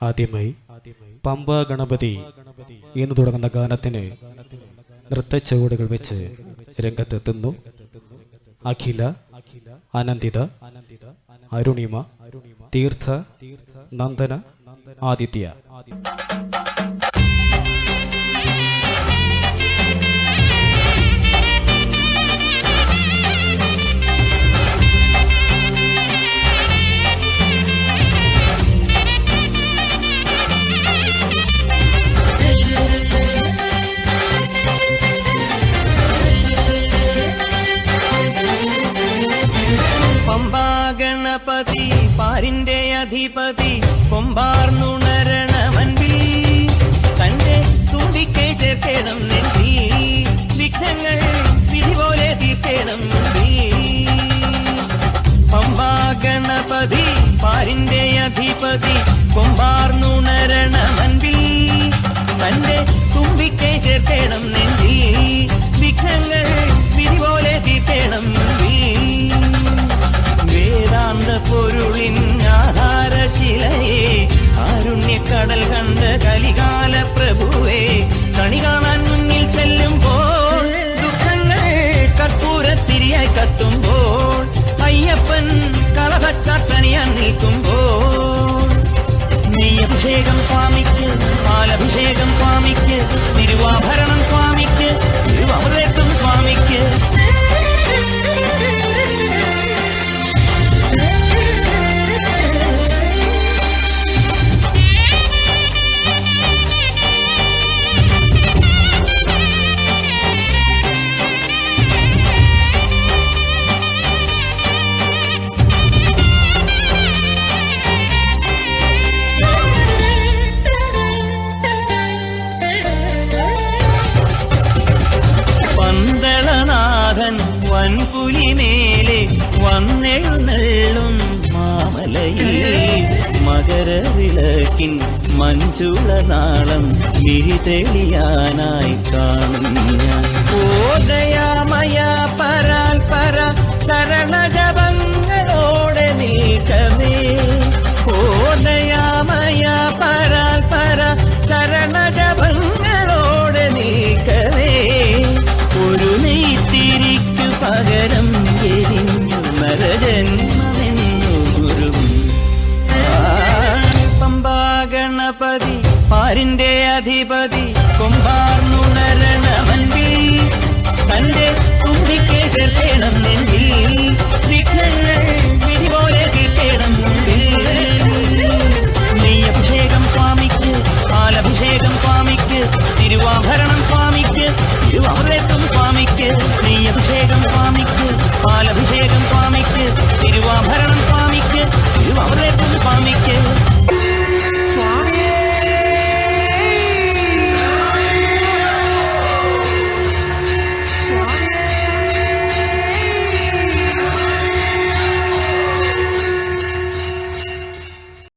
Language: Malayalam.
ആദ്യമായി പമ്പ ഗണപതി എന്ന് തുടങ്ങുന്ന ഗാനത്തിന് നൃത്തച്ചുവടുകൾ വെച്ച് രംഗത്തെത്തുന്നു അഖില, അനന്തിത, അരുണിമ, തീർത്ഥ, നന്ദന, ആദിത്യ. ഗണപതി പാരിന്റെ അധിപതി കൊമ്പാർന്നുണരണമൻപി തന്റെ തുമ്പിക്കൈ ചേർക്കണം നെഞ്ചി വിഘ്നങ്ങൾ വിധി പോലെ തീർക്കണം പമ്പാ ഗണപതി പാരിന്റെ അധിപതി കൊമ്പാർന്നുണരണമൻപി തന്റെ തുമ്പിക്കൈ ചേർക്കണം നെഞ്ചി വിഘ്നങ്ങൾ വിധി പോലെ തീർക്കണം വേദാന്ത പൊരുളിൻ ആധാരശിലയെ കാരുണ്യക്കടൽ കണ്ട കലികാല പ്രഭുവേ കണി കാണാൻ മുന്നിൽ ചെല്ലുമ്പോൾ ദുഃഖങ്ങൾ കർപ്പൂരത്തിരിയായി കത്തുമ്പോൾ അയ്യപ്പൻ കളഭച്ചാട്ടണിയാൻ നിൽക്കുമ്പോൾ നെയ്യഭിഷേകം സ്വാമിക്ക്, പാലഭിഷേകം സ്വാമിക്ക്, തിരുവാഭരണം സ്വാമിക്ക്, തിരുവമൃതത്വം സ്വാമിക്ക്. വൻപുലിമേലെ വന്നെഴുന്നള്ളും മാമലയിൽ മകരവിളക്കിൻ മഞ്ചുളനാളം മിഴിതെളിയാനായി കാണുന്ന ഓദയാമയ പരാൽ പര ശരണജപങ്ങളോടെ നീക്കമേ ഓദയാമയ പരാൽ പര ശരണജപങ്ങളോടെ നീക്കമേ ഒരു നെയ്ത്തിരിക്കു പകരം എരിഞ്ഞു നരജന്മമെന്നു ഗുരും പമ്പാ ഗണപതി പാരിന്റെ അധിപതി കൊമ്പാർന്നുണരണമൻപി തന്റെ തുമ്പിക്കൈ ചേർക്കണം നെഞ്ചിൽ വിഘ്നങ്ങൾ